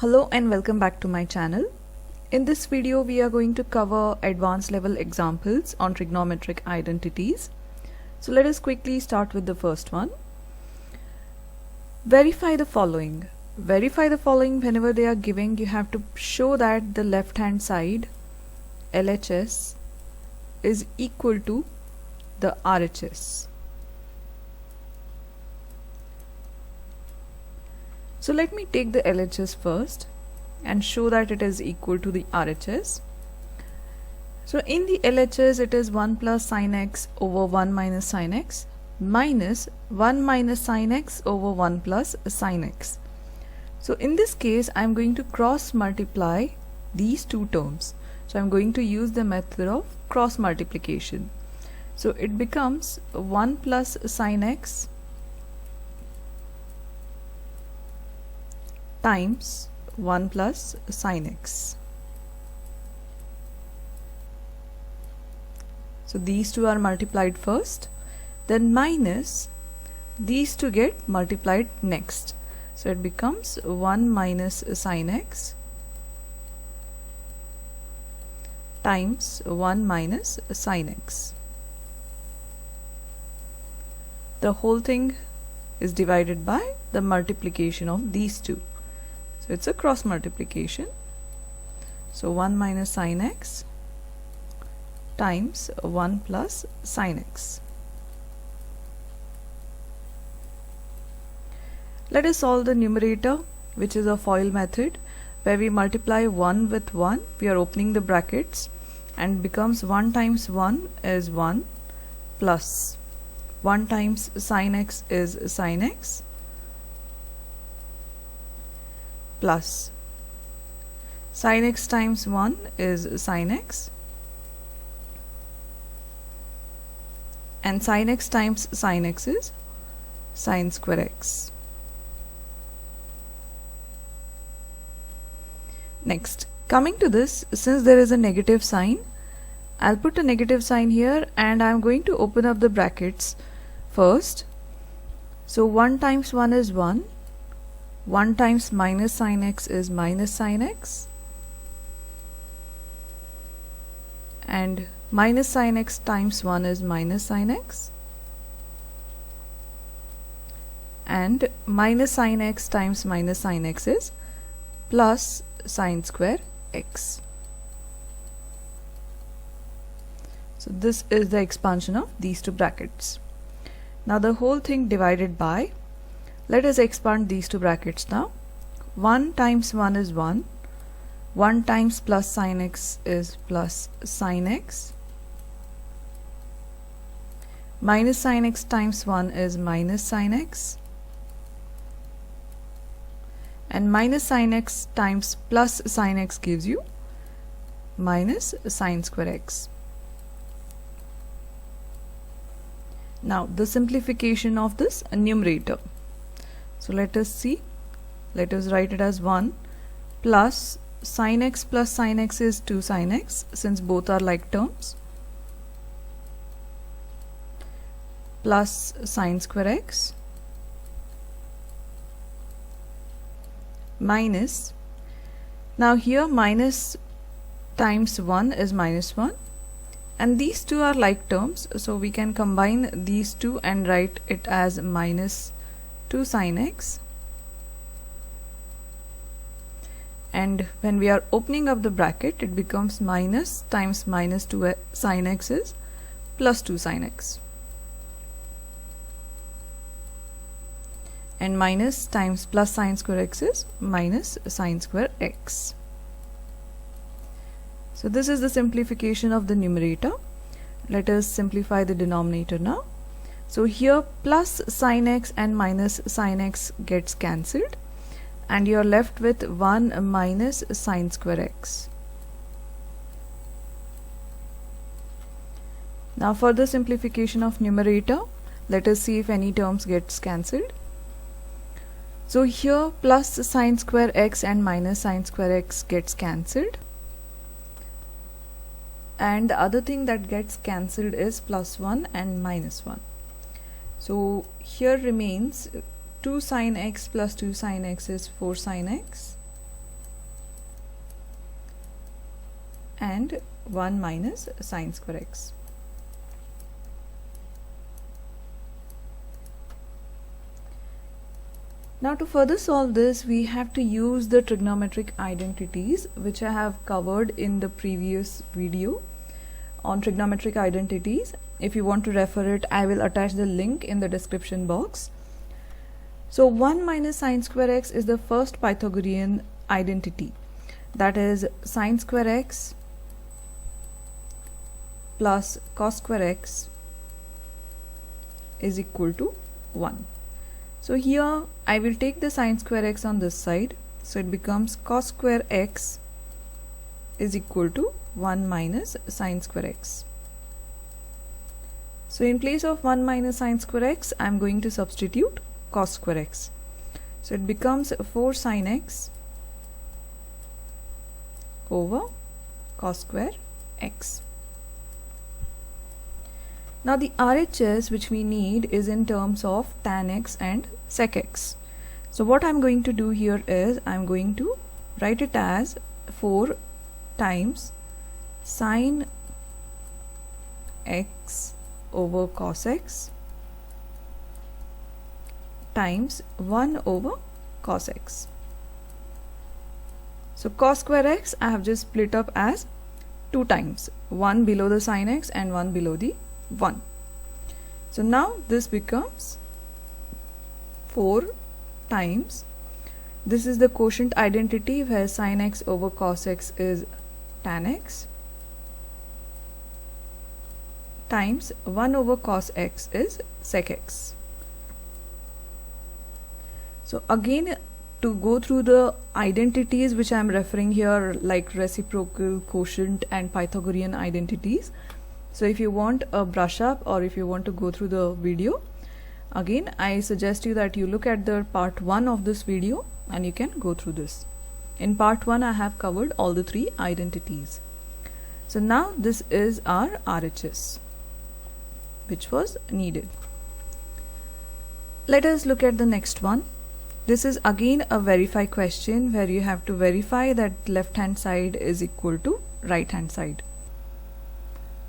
Hello and welcome back to my channel. In this video we are going to cover advanced level examples on trigonometric identities. So let us quickly start with the first one. Verify the following. Verify the following whenever they are giving, you have to show that the left hand side LHS is equal to the RHS. So let me take the LHS first and show that it is equal to the RHS. So in the LHS it is 1 plus sin x over 1 minus sin x minus 1 minus sin x over 1 plus sin x. So in this case I am going to cross multiply these two terms. So I am going to use the method of cross multiplication. So it becomes 1 plus sin x times 1 plus sin x. So these two are multiplied first, then minus these two get multiplied next. So it becomes 1 minus sin x times 1 minus sin x. The whole thing is divided by the multiplication of these two. So it's a cross multiplication. So 1 minus sin x times 1 plus sin x. Let us solve the numerator, which is a FOIL method, where we multiply 1 with 1. We are opening the brackets and becomes 1 times 1 is 1 plus 1 times sin x is sin x plus sin x times 1 is sin x and sin x times sin x is sin square x. Next, coming to this, since there is a negative sign, I'll put a negative sign here and I'm going to open up the brackets first. So 1 times 1 is 1. 1 times minus sin x is minus sin x and minus sin x times 1 is minus sin x and minus sin x times minus sin x is plus sin square x. So this is the expansion of these two brackets. Now the whole thing divided by, let us expand these two brackets now. 1 times 1 is 1. 1 times plus sin x is plus sin x. Minus sin x times 1 is minus sin x. And minus sin x times plus sin x gives you minus sin square x. Now the simplification of this numerator. So let us see. Let us write it as 1 plus sin x is 2 sin x, since both are like terms, plus sin square x minus, now here minus times 1 is minus 1 and these two are like terms, so we can combine these two and write it as minus 2 sin x, and when we are opening up the bracket it becomes minus times minus 2 sin x is plus 2 sin x and minus times plus sin square x is minus sin square x. So this is the simplification of the numerator. Let us simplify the denominator now. So here plus sin x and minus sin x gets cancelled and you are left with 1 minus sin square x. Now for the simplification of numerator, let us see if any terms gets cancelled. So here plus sin square x and minus sin square x gets cancelled, and the other thing that gets cancelled is plus 1 and minus 1. So here remains 2 sin x plus 2 sin x is 4 sin x and 1 minus sine square x. Now to further solve this, we have to use the trigonometric identities which I have covered in the previous video on trigonometric identities. If you want to refer it, I will attach the link in the description box. So 1 minus sine square x is the first Pythagorean identity, that is sine square x plus cos square x is equal to 1. So here I will take the sine square x on this side, so it becomes cos square x is equal to 1 minus sine square x. So in place of 1 minus sine square x, I am going to substitute cos square x. So it becomes 4 sine x over cos square x. Now the RHS which we need is in terms of tan x and sec x. So what I'm going to do here is I'm going to write it as 4 times sine x over cos x times 1 over cos x. So cos square x I have just split up as 2 times, 1 below the sine x and 1 below the 1. So now this becomes 4 times, this is the quotient identity where sine x over cos x is tan x, times 1 over cos x is sec x. So again, to go through the identities which I am referring here, like reciprocal, quotient and Pythagorean identities. So if you want a brush up or if you want to go through the video, again I suggest you that you look at the part 1 of this video and you can go through this. In part 1 I have covered all the 3 identities. So now this is our RHS which was needed. Let us look at the next one. This is again a verify question where you have to verify that left hand side is equal to right hand side.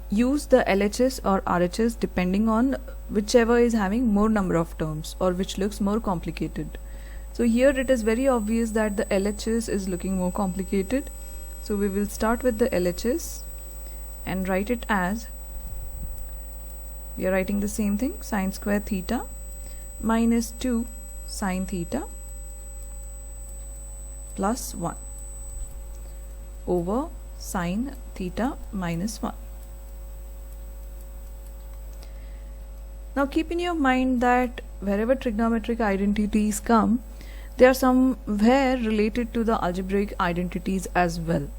Use the LHS or RHS depending on whichever is having more number of terms or which looks more complicated. So here it is very obvious that the LHS is looking more complicated. So we will start with the LHS and write it as, we are writing the same thing, sine square theta minus 2 sine theta plus 1 over sine theta minus 1. Now keep in your mind that wherever trigonometric identities come, they are somewhere related to the algebraic identities as well.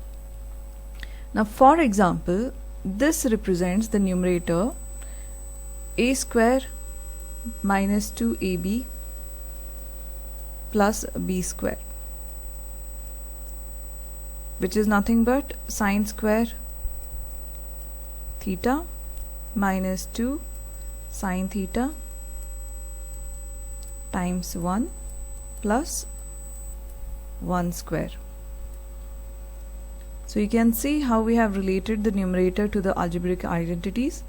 Now for example, this represents the numerator a square minus 2ab plus b square, which is nothing but sine square theta minus 2 sine theta times 1 plus 1 square. So you can see how we have related the numerator to the algebraic identities,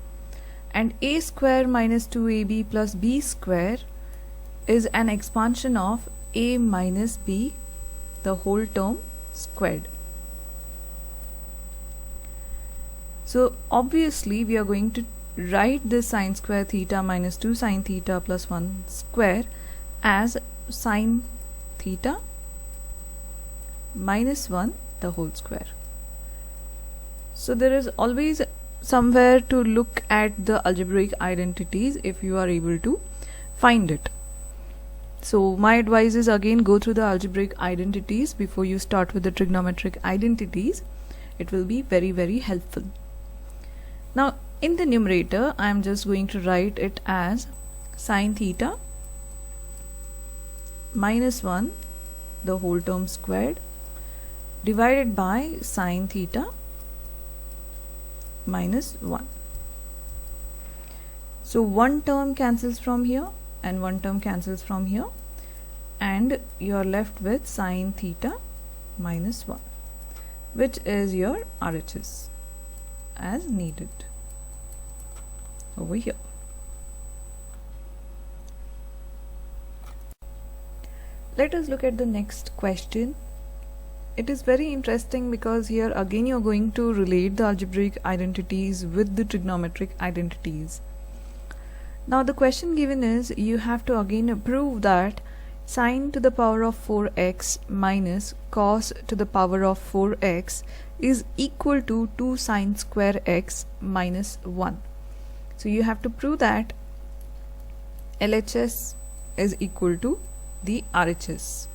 and a square minus 2ab plus b square is an expansion of a minus b, the whole term squared. So obviously we are going to write this sine square theta minus 2 sine theta plus 1 square as sine theta minus 1 the whole square. So there is always somewhere to look at the algebraic identities if you are able to find it. So my advice is, again, go through the algebraic identities before you start with the trigonometric identities. It will be very, very helpful. Now in the numerator I am just going to write it as sine theta minus 1 the whole term squared divided by sine theta minus 1. So one term cancels from here and one term cancels from here, and you are left with sine theta minus 1. which is your RHS as needed over here. Let us look at the next question. It is very interesting because here again you are going to relate the algebraic identities with the trigonometric identities. Now the question given is, you have to again prove that sine to the power of 4x minus cos to the power of 4x is equal to 2 sine square x minus 1. So you have to prove that LHS is equal to the RHS.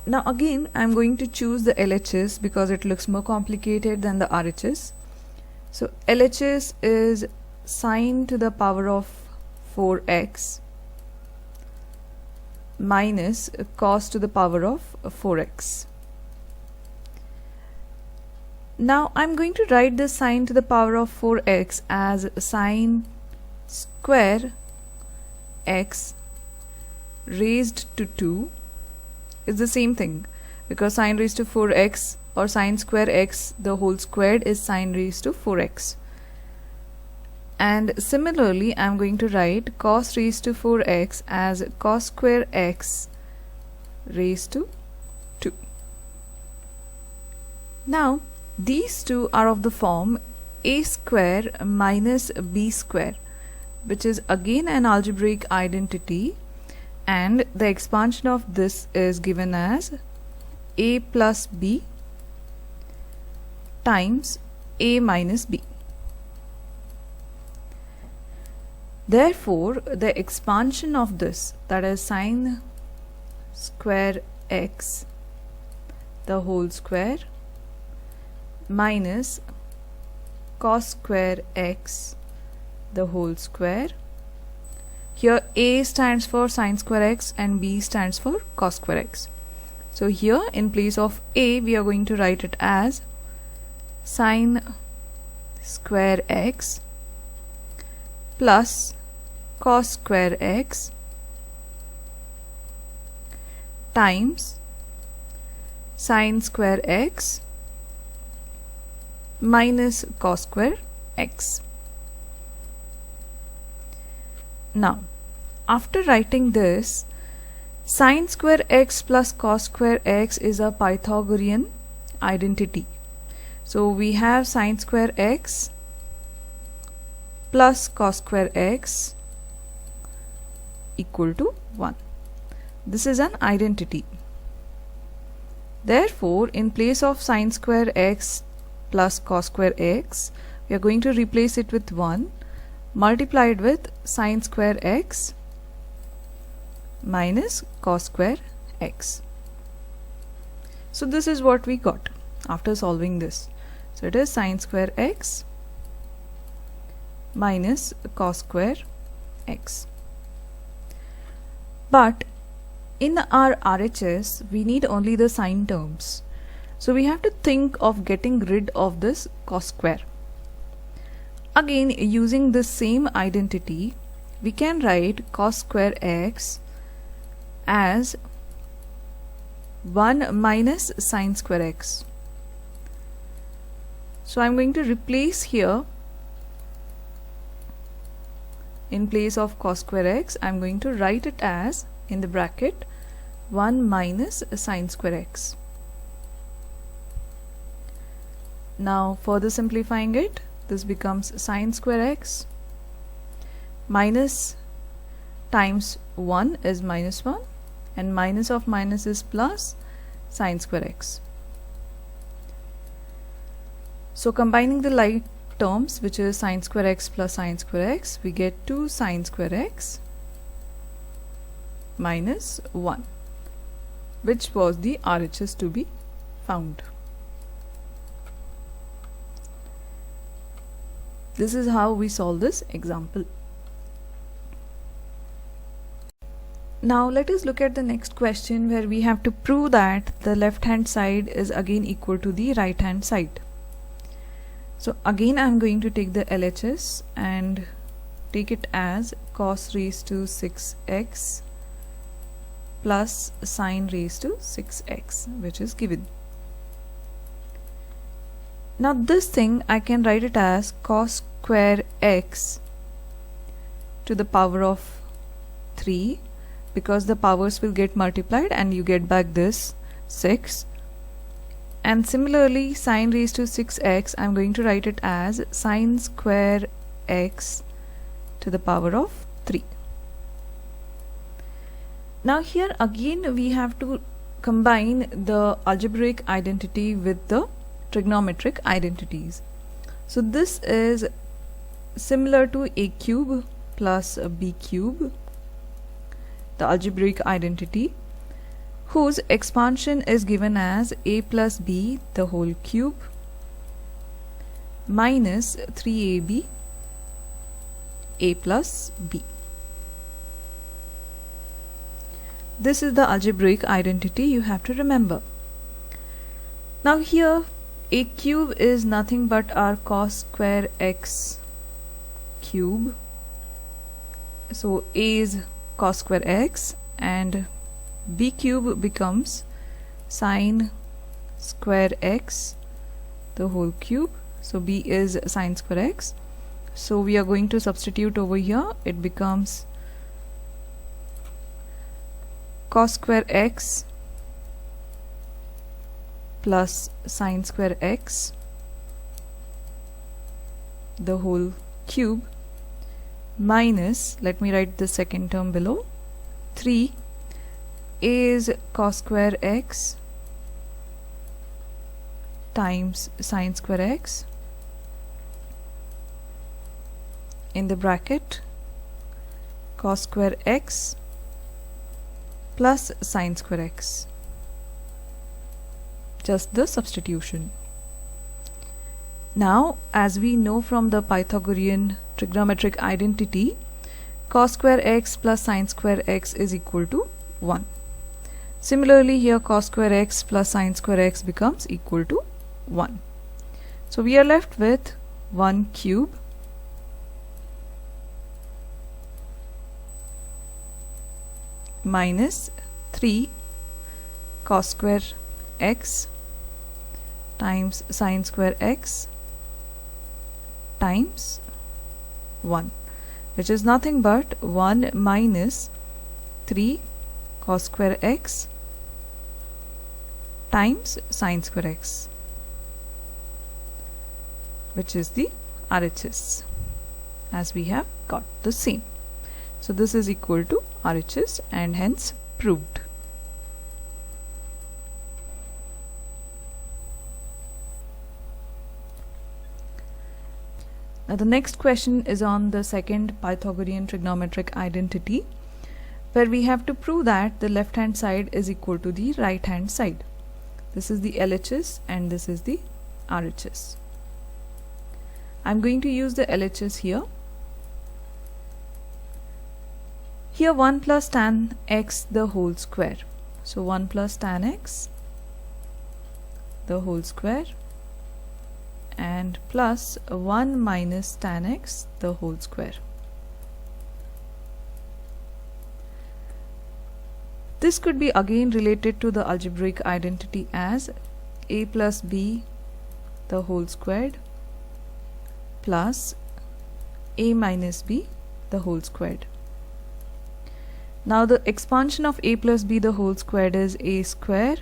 Now again I'm going to choose the LHS because it looks more complicated than the RHS. So LHS is sine to the power of 4x minus cos to the power of 4x. Now I'm going to write the sine to the power of 4x as sine square x raised to 2 is the same thing, because sine raised to 4x or sine square x the whole squared is sine raised to 4x. And similarly I'm going to write cos raised to 4x as cos square x raised to 2. Now these two are of the form a square minus b square, which is again an algebraic identity, and the expansion of this is given as a plus b times a minus b. Therefore the expansion of this, that is sine square x the whole square minus cos square x the whole square. Here a stands for sine square x and b stands for cos square x. So here in place of a we are going to write it as sine square x plus cos square x times sine square x minus cos square x. Now after writing this, sine square x plus cos square x is a Pythagorean identity. So we have sine square x plus cos square x equal to 1. This is an identity. Therefore in place of sine square x plus cos square x we are going to replace it with 1 multiplied with sine square x minus cos square x. So this is what we got after solving this. So it is sine square x minus cos square x. But in our RHS we need only the sine terms. So we have to think of getting rid of this cos square. Again using the same identity we can write cos square x as 1 minus sine square x. So I'm going to replace here, in place of cos square x I'm going to write it as in the bracket 1 minus sine square x. Now further simplifying it, this becomes sine square x minus times 1 is minus 1 and minus of minus is plus sine square x. So combining the like terms, which is sine square x plus sine square x, we get 2 sine square x minus 1, which was the RHS to be found. This is how we solve this example. Now let us look at the next question, where we have to prove that the left hand side is again equal to the right hand side. So again I am going to take the LHS and take it as cos raised to 6x plus sine raised to 6x, which is given. Now this thing I can write it as cos square x to the power of 3, because the powers will get multiplied and you get back this 6. And similarly, sine raised to 6x, I'm going to write it as sine square x to the power of 3. Now here again we have to combine the algebraic identity with the trigonometric identities. So this is similar to a cube plus b cube, the algebraic identity, whose expansion is given as a plus b the whole cube minus 3ab a plus b. This is the algebraic identity you have to remember. Now here a cube is nothing but our cos square x cube. So a is cos square x and b cube becomes sine square x the whole cube. So b is sine square x. So we are going to substitute over here. It becomes cos square x plus sine square x the whole cube minus, let me write the second term below, 3 is cos square x times sine square x in the bracket cos square x plus sine square x. Just the substitution. Now, as we know from the Pythagorean trigonometric identity, cos square x plus sine square x is equal to 1. Similarly, here cos square x plus sine square x becomes equal to 1. So we are left with 1 cube minus 3 cos square x times sine square x times 1, which is nothing but 1 minus 3 cos square x times sine square x, which is the RHS, as we have got the same. So this is equal to RHS and hence proved. Now the next question is on the second Pythagorean trigonometric identity, where we have to prove that the left hand side is equal to the right hand side. This is the LHS and this is the RHS. I'm going to use the LHS here. Here 1 plus tan x the whole square. So 1 plus tan x the whole square and plus 1 minus tan x the whole square. This could be again related to the algebraic identity as a plus b the whole squared plus a minus b the whole squared. Now the expansion of a plus b the whole squared is a square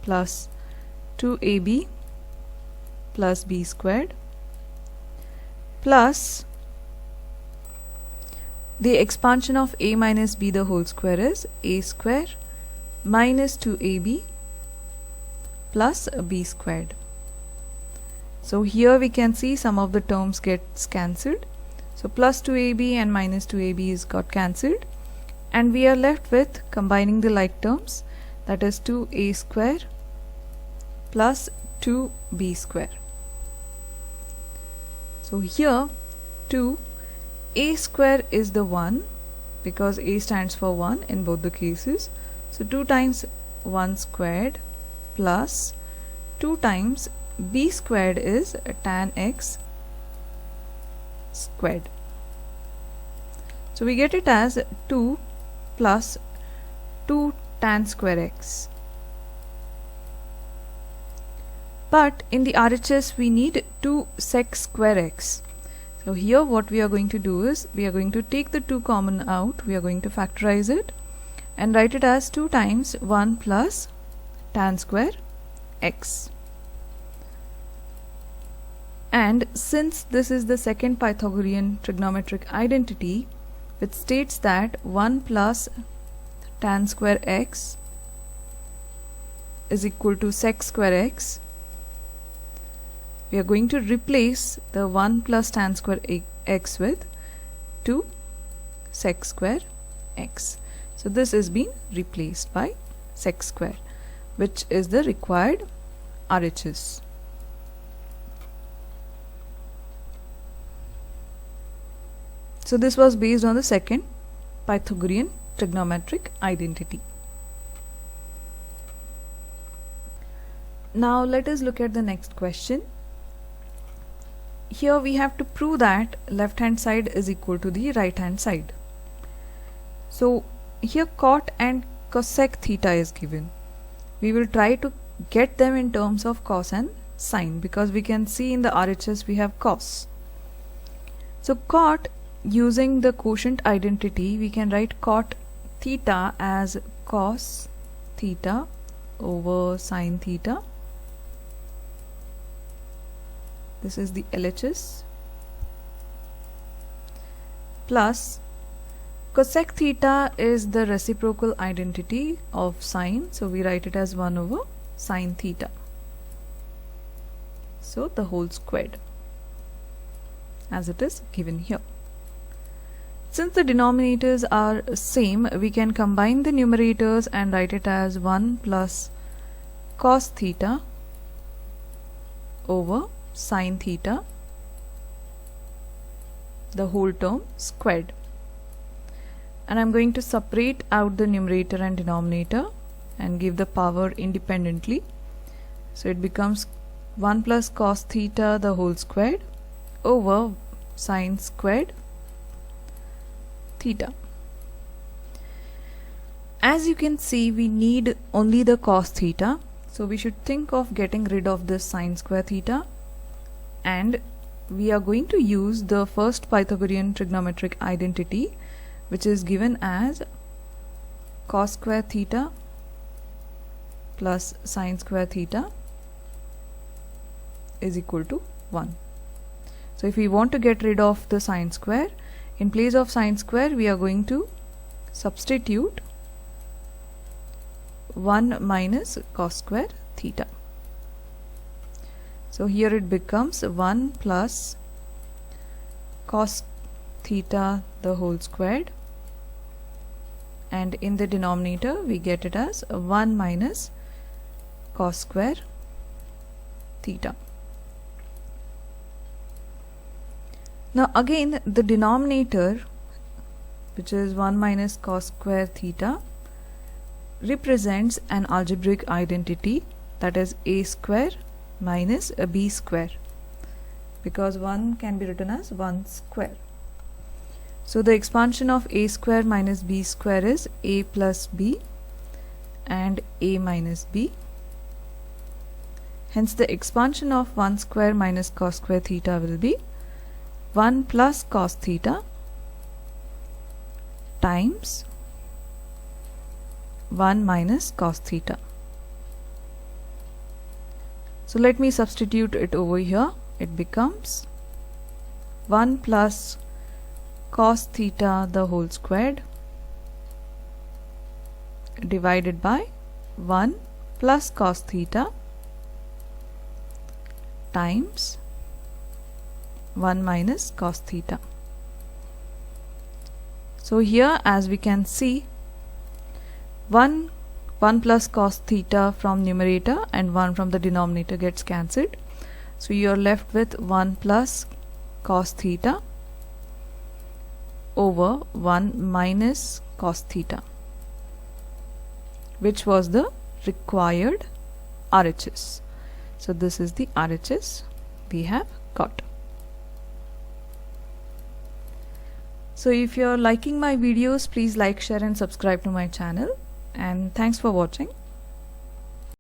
plus 2ab plus b squared plus the expansion of a minus b the whole square is a square minus 2ab plus b squared. So here we can see some of the terms gets cancelled. So plus 2ab and minus 2ab is got cancelled, and we are left with combining the like terms, that is 2a square plus 2b square. So here 2a square is the 1 because a stands for 1 in both the cases. So 2 times 1 squared plus 2 times b squared is tan x squared. So we get it as 2 plus 2 tan square x. But in the RHS we need 2 sec square x. So here what we are going to do is we are going to take the 2 common out, we are going to factorize it and write it as 2 times 1 plus tan square x. And since this is the second Pythagorean trigonometric identity, which states that 1 plus tan square x is equal to sec square x, we are going to replace the 1 plus tan square x with 2 sec square x. So this is being replaced by sec square, which is the required RHS. So this was based on the second Pythagorean trigonometric identity. Now let us look at the next question. Here we have to prove that left hand side is equal to the right hand side. So here cot and cosec theta is given. We will try to get them in terms of cos and sine, because we can see in the RHS we have cos. So cot, using the quotient identity, we can write cot theta as cos theta over sine theta. This is the LHS. Plus cosec theta is the reciprocal identity of sine, so we write it as 1 over sine theta. So the whole squared, as it is given here. Since the denominators are same, we can combine the numerators and write it as 1 plus cos theta over sine theta, the whole term squared. And I'm going to separate out the numerator and denominator and give the power independently. So it becomes 1 plus cos theta the whole squared over sine squared theta. As you can see, we need only the cos theta, so we should think of getting rid of this sine square theta, and we are going to use the first Pythagorean trigonometric identity, which is given as cos square theta plus sine square theta is equal to 1. So if we want to get rid of the sine square, in place of sine square we are going to substitute 1 minus cos square theta. So here it becomes 1 plus cos theta the whole squared, and in the denominator we get it as 1 minus cos square theta. Now again the denominator, which is 1 minus cos square theta, represents an algebraic identity, that is a square minus a b square, because 1 can be written as 1 square. So the expansion of a square minus b square is a plus b and a minus b. Hence the expansion of 1 square minus cos square theta will be 1 plus cos theta times 1 minus cos theta. So let me substitute it over here. It becomes 1 plus cos theta the whole squared divided by 1 plus cos theta times 1 minus cos theta. So here, as we can see, 1 plus cos theta from numerator and 1 from the denominator gets cancelled. So you are left with 1 plus cos theta over 1 minus cos theta, which was the required RHS. So this is the RHS we have got. So if you are liking my videos, please like, share and subscribe to my channel. and thanks for watching.